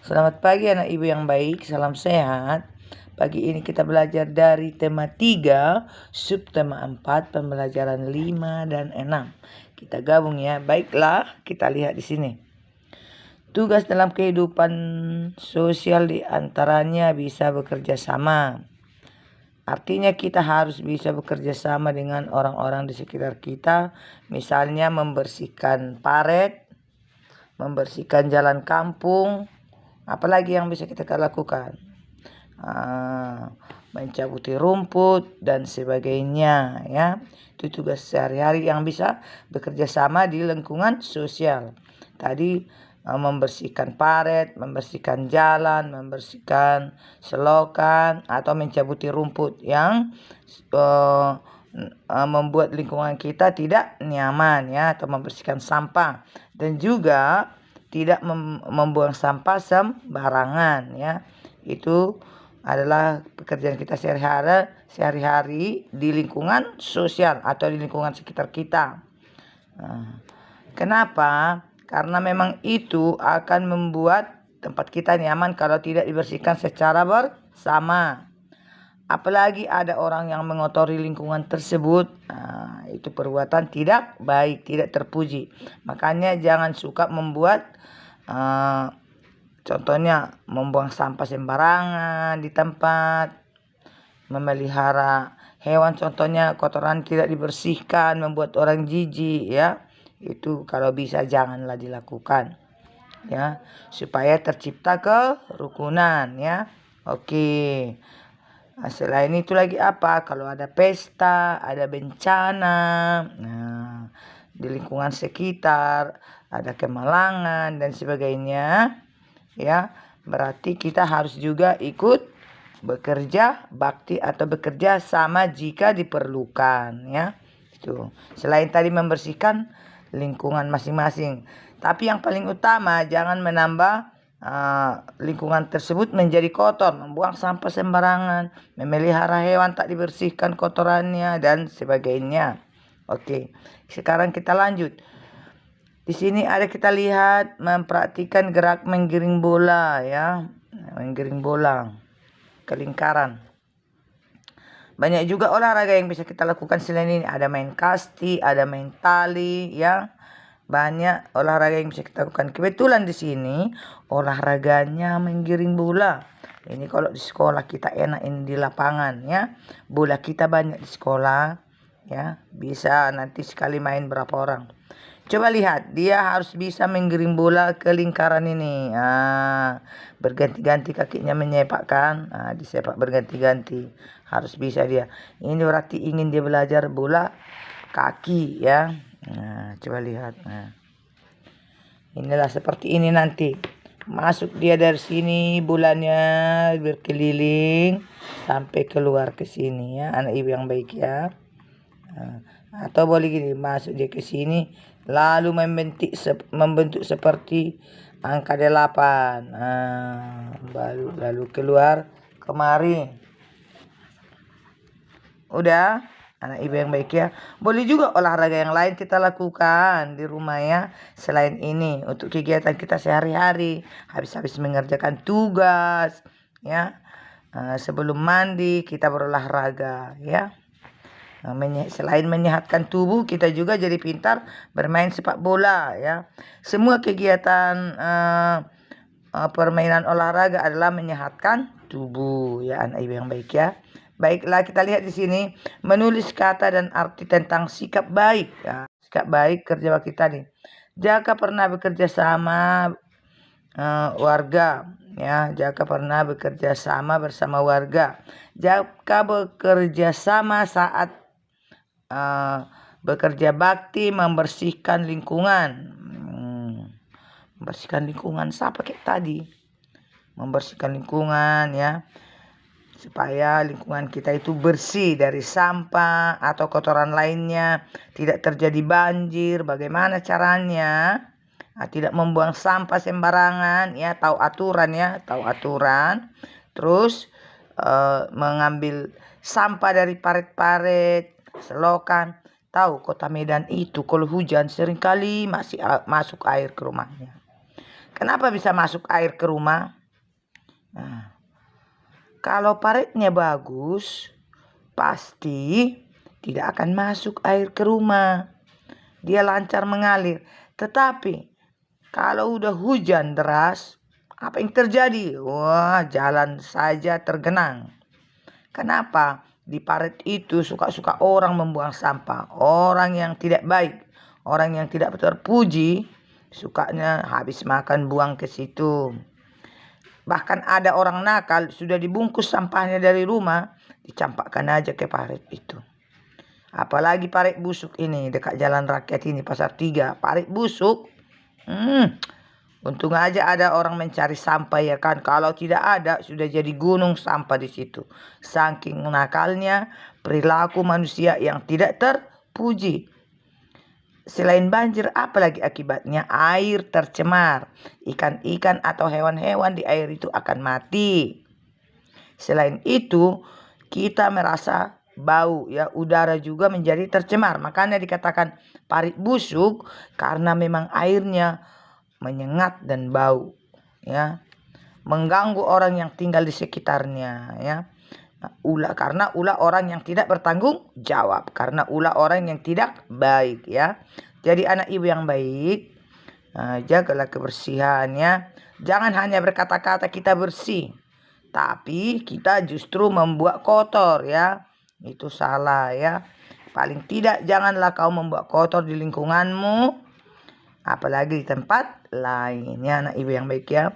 Selamat pagi anak ibu yang baik, salam sehat. Pagi ini kita belajar dari tema 3, subtema 4, pembelajaran 5 dan 6. Kita gabung ya. Baiklah, kita lihat di sini. Tugas dalam kehidupan sosial diantaranya bisa bekerja sama. Artinya kita harus bisa bekerja sama dengan orang-orang di sekitar kita. Misalnya membersihkan paret, membersihkan jalan kampung. Apalagi yang bisa kita lakukan? Mencabuti rumput dan sebagainya ya. Itu tugas sehari-hari yang bisa bekerja sama di lingkungan sosial. Tadi membersihkan paret, membersihkan jalan, membersihkan selokan atau mencabuti rumput yang membuat lingkungan kita tidak nyaman ya, atau membersihkan sampah dan juga tidak membuang sampah sembarangan ya. Itu adalah pekerjaan kita sehari-hari di lingkungan sosial atau di lingkungan sekitar kita. Kenapa? Karena memang itu akan membuat tempat kita nyaman kalau tidak dibersihkan secara bersama. Apalagi ada orang yang mengotori lingkungan tersebut, itu perbuatan tidak baik, tidak terpuji. Makanya jangan suka membuat contohnya membuang sampah sembarangan di tempat, memelihara hewan, contohnya kotoran tidak dibersihkan, membuat orang jijik ya. Itu kalau bisa janganlah dilakukan ya, supaya tercipta kerukunan ya. Oke. Selain itu lagi apa? Kalau ada pesta, ada bencana, di lingkungan sekitar, ada kemalangan dan sebagainya, ya, berarti kita harus juga ikut bekerja bakti atau bekerja sama jika diperlukan, ya. Itu. Selain tadi membersihkan lingkungan masing-masing, tapi yang paling utama jangan menambah lingkungan tersebut menjadi kotor, membuang sampah sembarangan, memelihara hewan tak dibersihkan kotorannya dan sebagainya. Oke, sekarang kita lanjut. Di sini ada kita lihat mempraktikkan gerak menggiring bola ya, menggiring bola ke lingkaran. Banyak juga olahraga yang bisa kita lakukan selain ini. Ada main kasti, ada main tali ya. Banyak olahraga yang bisa kita lakukan. Kebetulan di sini olahraganya menggiring bola. Ini kalau di sekolah kita enak ini di lapangan ya. Bola kita banyak di sekolah ya. Bisa nanti sekali main berapa orang. Coba lihat, dia harus bisa menggiring bola ke lingkaran ini. Berganti-ganti kakinya menyepakkan. Disepak berganti-ganti. Harus bisa dia. Ini berarti ingin dia belajar bola kaki ya. Coba lihat. Inilah seperti ini nanti. Masuk dia dari sini, bolanya berkeliling sampai keluar ke sini ya, anak ibu yang baik ya. Atau boleh gini, masuk dia ke sini lalu membentuk seperti angka 8. Lalu keluar kemari. Udah, anak ibu yang baik ya. Boleh juga olahraga yang lain kita lakukan di rumah ya. Selain ini untuk kegiatan kita sehari-hari. Habis-habis mengerjakan tugas ya. Sebelum mandi kita berolahraga ya. Selain menyehatkan tubuh, kita juga jadi pintar bermain sepak bola ya. Semua kegiatan permainan olahraga adalah menyehatkan tubuh ya, anak ibu yang baik ya. Baiklah, kita lihat di sini menulis kata dan arti tentang sikap baik. Ya, sikap baik kerja bakti tadi. Jaka pernah bekerja sama warga ya. Jaka pernah bekerja sama bersama warga. Jaka bekerja sama saat bekerja bakti membersihkan lingkungan. Membersihkan lingkungan siapa kayak tadi? Membersihkan lingkungan ya, supaya lingkungan kita itu bersih dari sampah atau kotoran lainnya, tidak terjadi banjir. Bagaimana caranya? Tidak membuang sampah sembarangan ya, tahu aturan ya, tahu aturan. Terus mengambil sampah dari paret-paret, selokan. Tahu kota Medan itu kalau hujan seringkali masih masuk air ke rumahnya. Kenapa bisa masuk air ke rumah? Nah, kalau paritnya bagus, pasti tidak akan masuk air ke rumah. Dia lancar mengalir. Tetapi kalau udah hujan deras, apa yang terjadi? Wah, jalan saja tergenang. Kenapa? Di parit itu suka-suka orang membuang sampah. Orang yang tidak baik, orang yang tidak terpuji, sukanya habis makan buang ke situ. Bahkan ada orang nakal sudah dibungkus sampahnya dari rumah, dicampakkan aja ke parit itu. Apalagi parit busuk ini dekat jalan rakyat ini, Pasar 3. Parit busuk. Untung aja ada orang mencari sampah ya kan. Kalau tidak ada sudah jadi gunung sampah di situ. Saking nakalnya perilaku manusia yang tidak terpuji. Selain banjir, apalagi akibatnya? Air tercemar. Ikan-ikan atau hewan-hewan di air itu akan mati. Selain itu, kita merasa bau ya, udara juga menjadi tercemar. Makanya dikatakan parit busuk karena memang airnya menyengat dan bau ya, mengganggu orang yang tinggal di sekitarnya ya. Karena ulah orang yang tidak bertanggung jawab, karena ulah orang yang tidak baik ya. Jadi anak ibu yang baik, jagalah kebersihannya. Jangan hanya berkata-kata kita bersih, tapi kita justru membuat kotor ya. Itu salah ya. Paling tidak janganlah kau membuat kotor di lingkunganmu, apalagi di tempat lain ya anak ibu yang baik ya.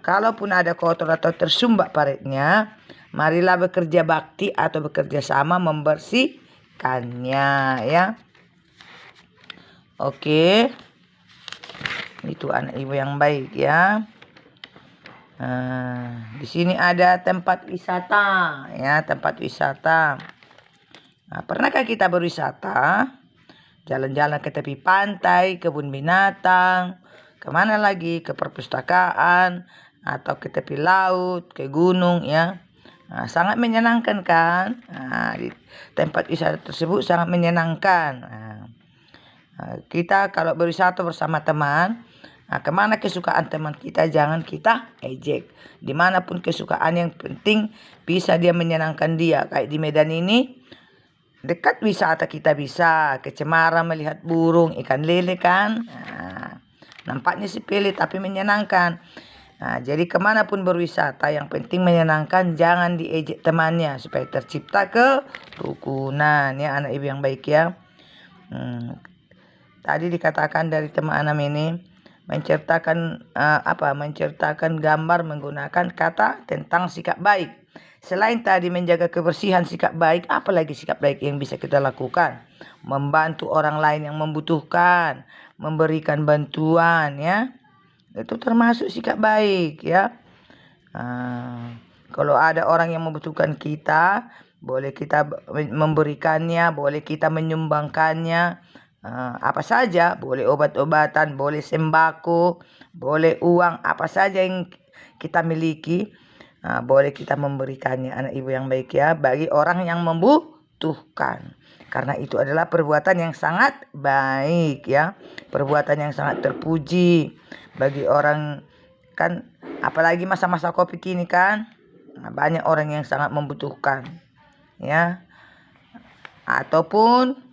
Kalaupun ada kotor atau tersumbat paritnya, marilah bekerja bakti atau bekerja sama membersihkannya ya. Oke. Itu anak ibu yang baik ya. Di sini ada tempat wisata ya, tempat wisata. Pernahkah kita berwisata? Jalan-jalan ke tepi pantai, kebun binatang, kemana lagi? Ke perpustakaan, atau ke tepi laut, ke gunung ya. Sangat menyenangkan kan? Di tempat wisata tersebut sangat menyenangkan. Kita kalau berwisata bersama teman, kemana kesukaan teman kita jangan kita ejek. Dimanapun kesukaan, yang penting bisa dia menyenangkan dia. Kayak di Medan ini, dekat wisata kita bisa ke Cemara melihat burung, ikan lele kan. Nampaknya sepele tapi menyenangkan. Jadi kemanapun berwisata, yang penting menyenangkan, jangan diejek temannya, supaya tercipta kerukunan ya anak ibu yang baik ya. Tadi dikatakan dari teman Anam ini menceritakan gambar menggunakan kata tentang sikap baik. Selain tadi menjaga kebersihan, sikap baik, apalagi sikap baik yang bisa kita lakukan? Membantu orang lain yang membutuhkan, memberikan bantuan ya. Itu termasuk sikap baik ya. Kalau ada orang yang membutuhkan kita, boleh kita memberikannya, boleh kita menyumbangkannya. Apa saja, boleh obat-obatan, boleh sembako, boleh uang, apa saja yang kita miliki, boleh kita memberikannya anak ibu yang baik ya, bagi orang yang membutuhkan. Karena itu adalah perbuatan yang sangat baik ya, perbuatan yang sangat terpuji bagi orang kan, apalagi masa-masa Covid ini kan, banyak orang yang sangat membutuhkan ya. Ataupun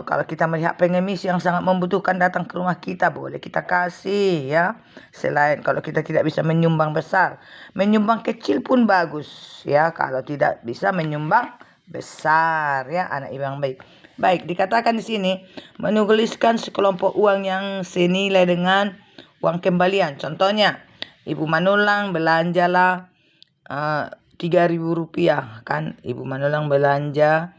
kalau kita melihat pengemis yang sangat membutuhkan datang ke rumah kita, boleh kita kasih ya. Selain kalau kita tidak bisa menyumbang besar, menyumbang kecil pun bagus ya. Kalau tidak bisa menyumbang besar ya anak ibu yang baik. Baik, dikatakan di sini menuliskan sekelompok uang yang senilai dengan uang kembalian. Contohnya, Ibu Manulang belanjalah 3.000 rupiah kan. Ibu Manulang belanja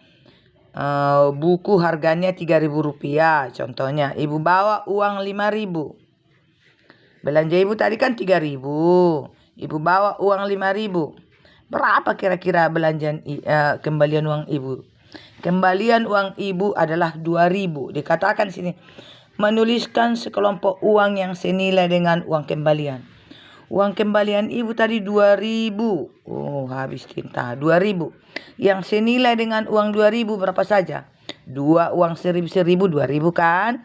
buku harganya 3.000 rupiah. Contohnya, ibu bawa uang 5.000. Belanja ibu tadi kan 3.000. Ibu bawa uang 5.000. Berapa kira-kira belanjaan kembalian uang ibu? Kembalian uang ibu adalah 2.000. Dikatakan sini, menuliskan sekelompok uang yang senilai dengan uang kembalian. Uang kembalian ibu tadi 2.000. Oh, habis tinta. 2.000. Yang senilai dengan uang 2.000 berapa saja? 2 uang 1.000, 2.000 kan?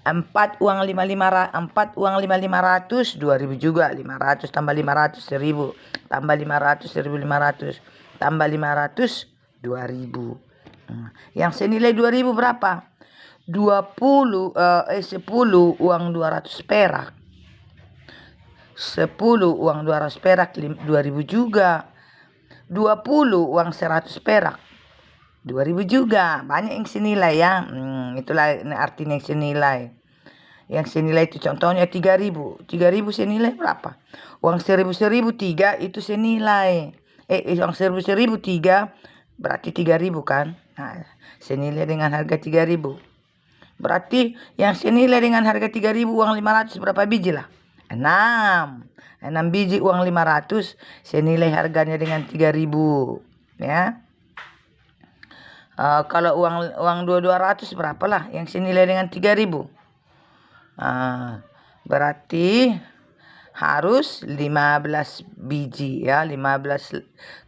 4 uang 5.500 2.000 juga. 500 tambah 500 1.000 tambah 500 1.500 tambah 500 2.000. Yang senilai 2.000 berapa? 10 uang 200 perak. 10 uang 200 perak 2.000 juga. 20 uang 100 perak 2.000 juga. Banyak yang senilai ya. Itulah artinya yang senilai. Yang senilai itu contohnya 3.000. 3.000 senilai berapa? Uang 1.000 3 itu senilai. Uang 1.000 3 berarti 3.000 kan? Nah, senilai dengan harga 3.000. Berarti yang senilai dengan harga 3.000 uang 500 berapa biji lah? 6. 6 biji uang 500 senilai harganya dengan 3.000 ya. Kalau uang 200 berapalah yang senilai dengan 3.000? Berarti harus 15 biji ya, 15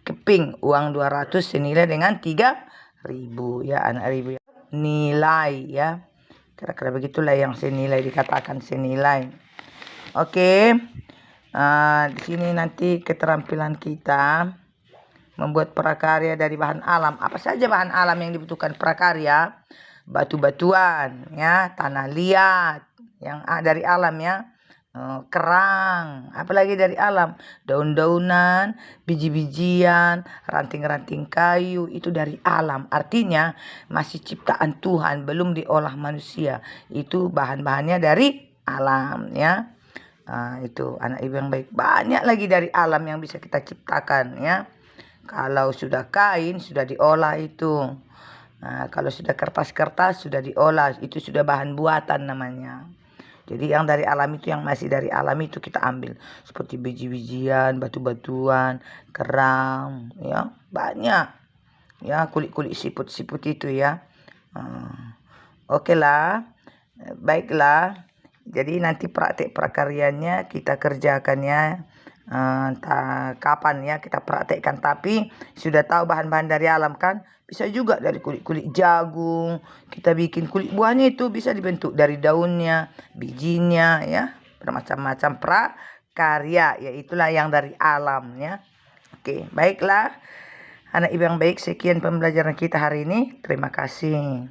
keping uang 200 senilai dengan 3.000 ya anak ibu ya. Nilai ya. Kira-kira begitulah yang senilai, dikatakan senilai. Oke. Di sini nanti keterampilan kita membuat prakarya dari bahan alam. Apa saja bahan alam yang dibutuhkan prakarya? Batu-batuan ya, tanah liat yang dari alam ya, kerang, apalagi dari alam, daun-daunan, biji-bijian, ranting-ranting kayu, itu dari alam. Artinya masih ciptaan Tuhan, belum diolah manusia. Itu bahan-bahannya dari alam ya. Itu anak ibu yang baik, banyak lagi dari alam yang bisa kita ciptakan ya. Kalau sudah kain sudah diolah itu. Kalau sudah kertas-kertas sudah diolah, itu sudah bahan buatan namanya. Jadi yang dari alam itu, yang masih dari alam itu kita ambil, seperti biji-bijian, batu-batuan, kerang ya, banyak ya, kulit-kulit siput-siput itu ya. Oke lah, baiklah. Jadi nanti praktek prakaryanya kita kerjakannya kapan ya kita praktekkan, tapi sudah tahu bahan-bahan dari alam kan. Bisa juga dari kulit-kulit jagung kita bikin kulit buahnya, itu bisa dibentuk dari daunnya, bijinya ya, bermacam-macam prakarya ya, itulah yang dari alam ya. Oke, baiklah anak ibu yang baik, sekian pembelajaran kita hari ini. Terima kasih.